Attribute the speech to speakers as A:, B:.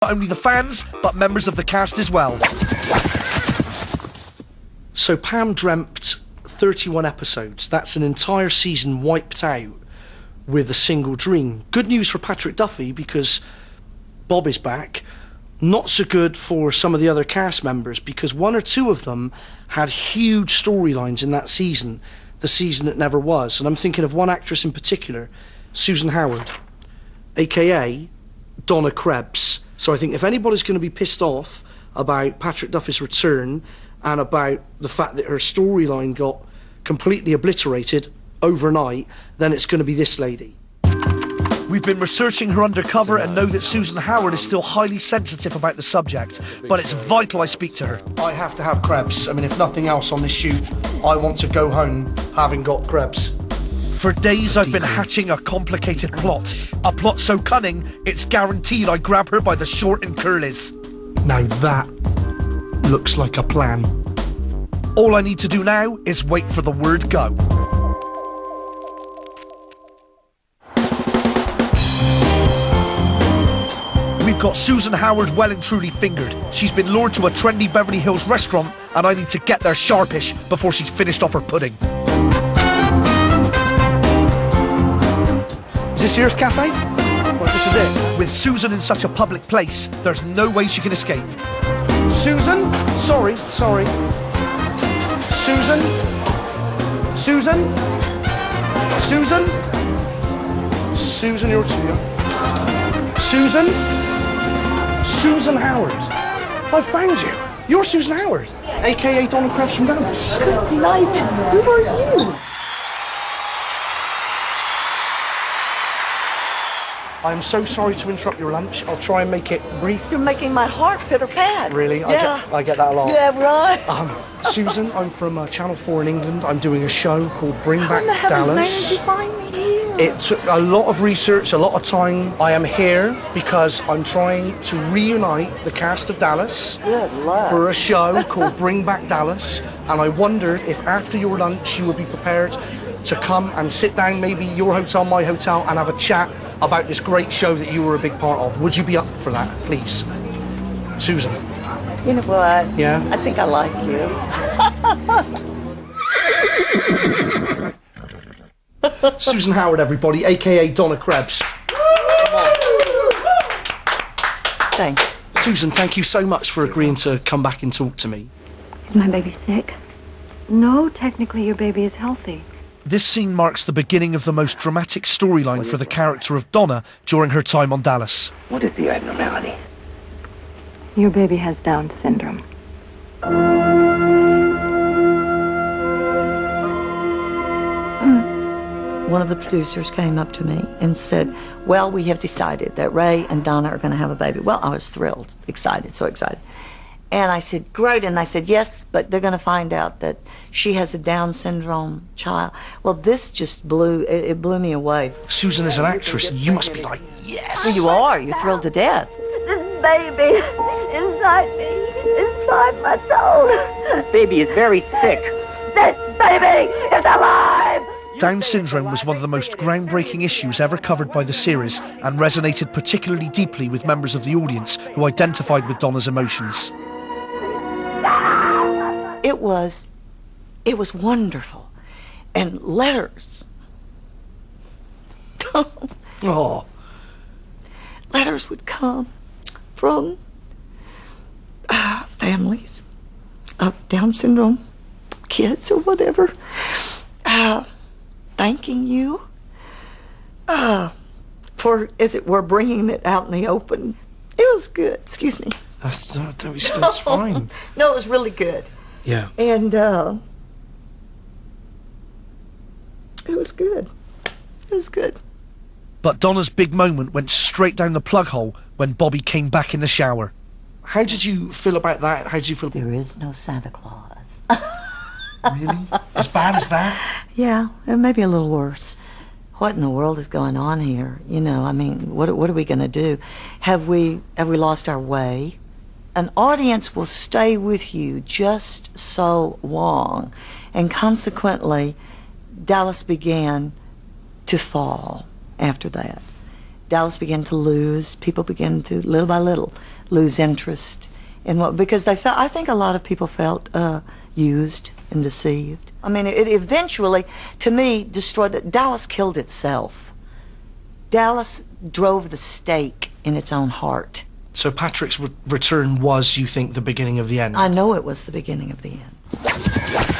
A: Not only the fans, but members of the cast as well. So Pam dreamt 31 episodes. That's an entire season wiped out with a single dream. Good news for Patrick Duffy because Bob is back. Not so good for some of the other cast members because one or two of them had huge storylines in that season, the season that never was. And I'm thinking of one actress in particular, Susan Howard, aka Donna Krebs. So I think if anybody's going to be pissed off about Patrick Duffy's return and about the fact that her storyline got completely obliterated overnight, then it's going to be this lady. We've been researching her undercover and know that Susan Howard is still highly sensitive about the subject, but it's vital I speak to her. I have to have Krebs. I mean, if nothing else on this shoot, I want to go home having got Krebs. For days I've been hatching a complicated plot. A plot so cunning, it's guaranteed I grab her by the short and curlies. Now that looks like a plan. All I need to do now is wait for the word go. We've got Susan Howard well and truly fingered. She's been lured to a trendy Beverly Hills restaurant and I need to get there sharpish before she's finished off her pudding. Is this yours, Cafe? Well, this is it. With Susan in such a public place, there's no way she can escape. Susan? Sorry. Susan? Susan, you're here. Susan Howard. I found you. You're Susan Howard, aka Donna Krebs from Dallas.
B: Good night. Who are you?
A: I'm so sorry to interrupt your lunch. I'll try and make it brief.
B: You're making my heart pitter-pat.
A: Really?
B: Yeah.
A: I get that a lot.
B: Yeah, right.
A: Susan, I'm from Channel 4 in England. I'm doing a show called Bring Back Dallas.
B: How in the heaven's name did you find me here?
A: It took a lot of research, a lot of time. I am here because I'm trying to reunite the cast of Dallas for a show called Bring Back Dallas. And I wondered if after your lunch you would be prepared to come and sit down, maybe your hotel, my hotel, and have a chat about this great show that you were a big part of. Would you be up for that, please? Susan.
B: You know what?
A: Yeah?
B: I think I like you.
A: Susan Howard, everybody, aka Donna Krebs.
B: Thanks.
A: Susan, thank you so much for agreeing to come back and talk to me.
C: Is my baby sick? No, technically your baby is healthy.
A: This scene marks the beginning of the most dramatic storyline for the character of Donna during her time on Dallas.
D: What is the abnormality?
C: Your baby has Down syndrome.
B: One of the producers came up to me and said, well, we have decided that Ray and Donna are going to have a baby. Well, I was thrilled, excited, so excited. And I said, great. And I said, yes, but they're going to find out that she has a Down syndrome child. Well, this just blew me away.
A: Susan is an actress, and you must be like, yes.
B: Well, you are. You're thrilled to death.
E: This baby inside me, inside my soul.
D: This baby is very sick.
E: This baby is alive!
A: Down syndrome was one of the most groundbreaking issues ever covered by the series and resonated particularly deeply with members of the audience who identified with Donna's emotions.
B: It was wonderful. And letters.
A: Oh.
B: Letters would come from families of Down syndrome kids or whatever, thanking you for, as it were, bringing it out in the open. It was good. Excuse me.
A: That's fine.
B: No, it was really good.
A: Yeah.
B: And it was good. It was good.
A: But Donna's big moment went straight down the plug hole when Bobby came back in the shower. How did you feel about that? How did you feel?
B: There is no Santa Claus.
A: Really? As bad as that?
B: Yeah, and maybe a little worse. What in the world is going on here? You know, I mean, what are we going to do? Have we lost our way? An audience will stay with you just so long, and consequently, Dallas began to fall after that. Dallas began to lose. People began to, little by little, lose interest in what, because they felt, I think a lot of people felt used and deceived. I mean, it eventually, to me, destroyed, Dallas killed itself. Dallas drove the stake in its own heart.
A: So Patrick's return was, you think, the beginning of the end?
B: I know it was the beginning of the end.